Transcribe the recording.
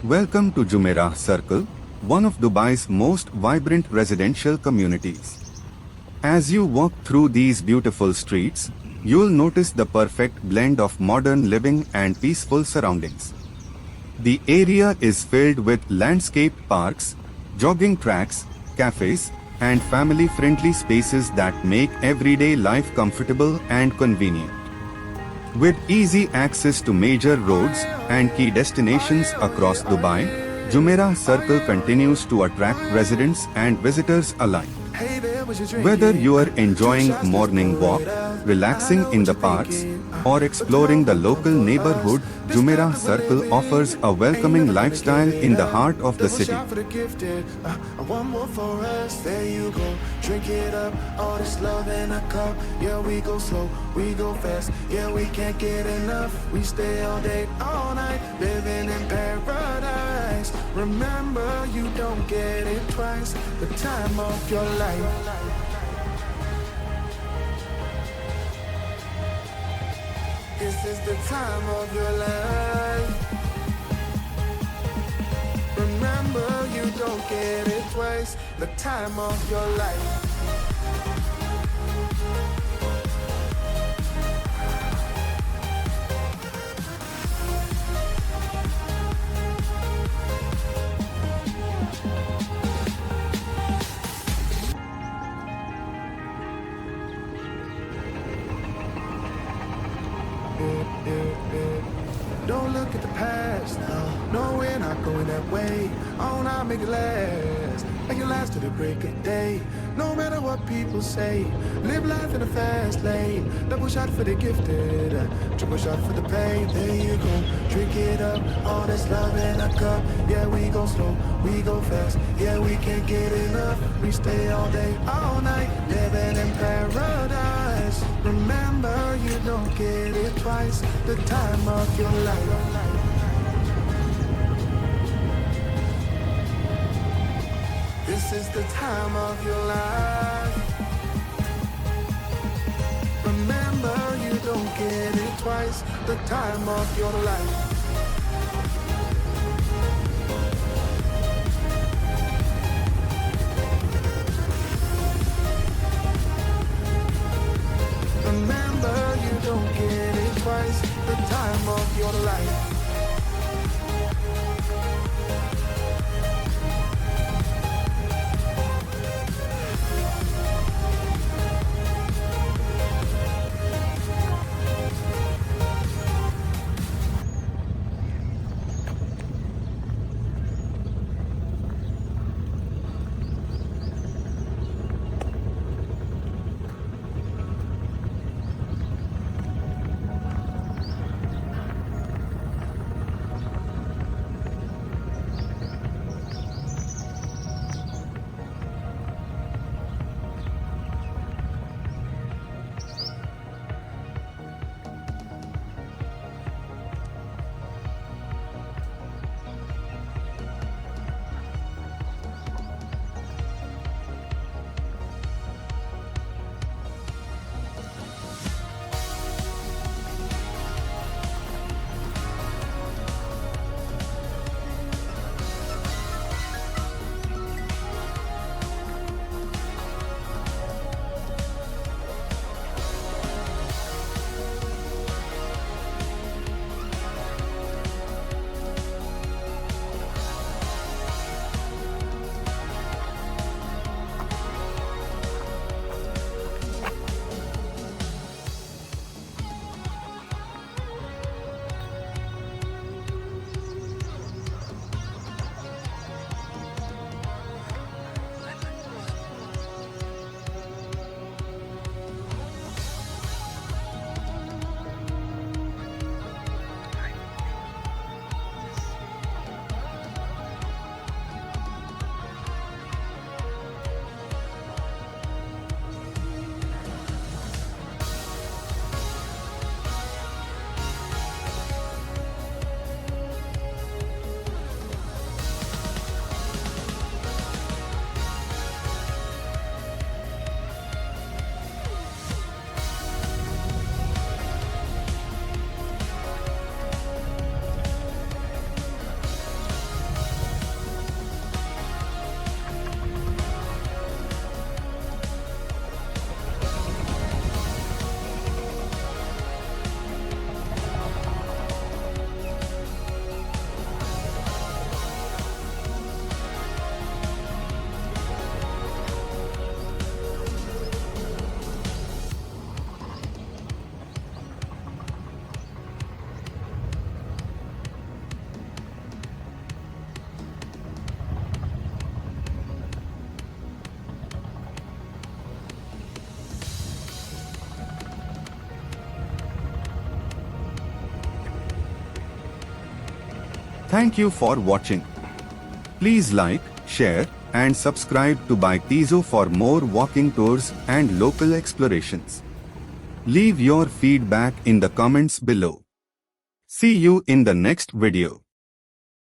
Welcome to Jumeirah Circle, one of Dubai's most vibrant residential communities. As you walk through these beautiful streets, you'll notice the perfect blend of modern living and peaceful surroundings. The area is filled with landscaped parks, jogging tracks, cafes, and family-friendly spaces that make everyday life comfortable and convenient. With easy access to major roads and key destinations across Dubai, Jumeirah Circle continues to attract residents and visitors alike. Whether you are enjoying a morning walk, relaxing in the parks, or exploring the local neighborhood, Jumeirah Circle offers a welcoming lifestyle in the heart of the city. One more for us, there you go. Drink it up, all this love in a cup. Yeah, we go slow, we go fast. Yeah, we can't get enough. We stay all day, all night, living in paradise. Remember, you don't get it twice. The time of your life. This is the time of your life. Remember, you don't get it twice. The time of your life. Don't look at the past, no, we're not going that way. Oh, now make it last, make it last to the break of day. No matter what people say, live life in a fast lane. Double shot for the gifted, triple shot for the pain. There you go, drink it up, all this love in a cup. Yeah, we go slow, we go fast. Yeah, we can't get enough. We stay all day, all night, living in paradise. Remember, you don't get it twice. The time of your life. This is the time of your life. Remember, you don't get it twice. The time of your life. Remember, you don't get it twice. The time of your life. Thank you for watching. Please like, share, and subscribe to by Tijo for more walking tours and local explorations. Leave your feedback in the comments below. See you in the next video.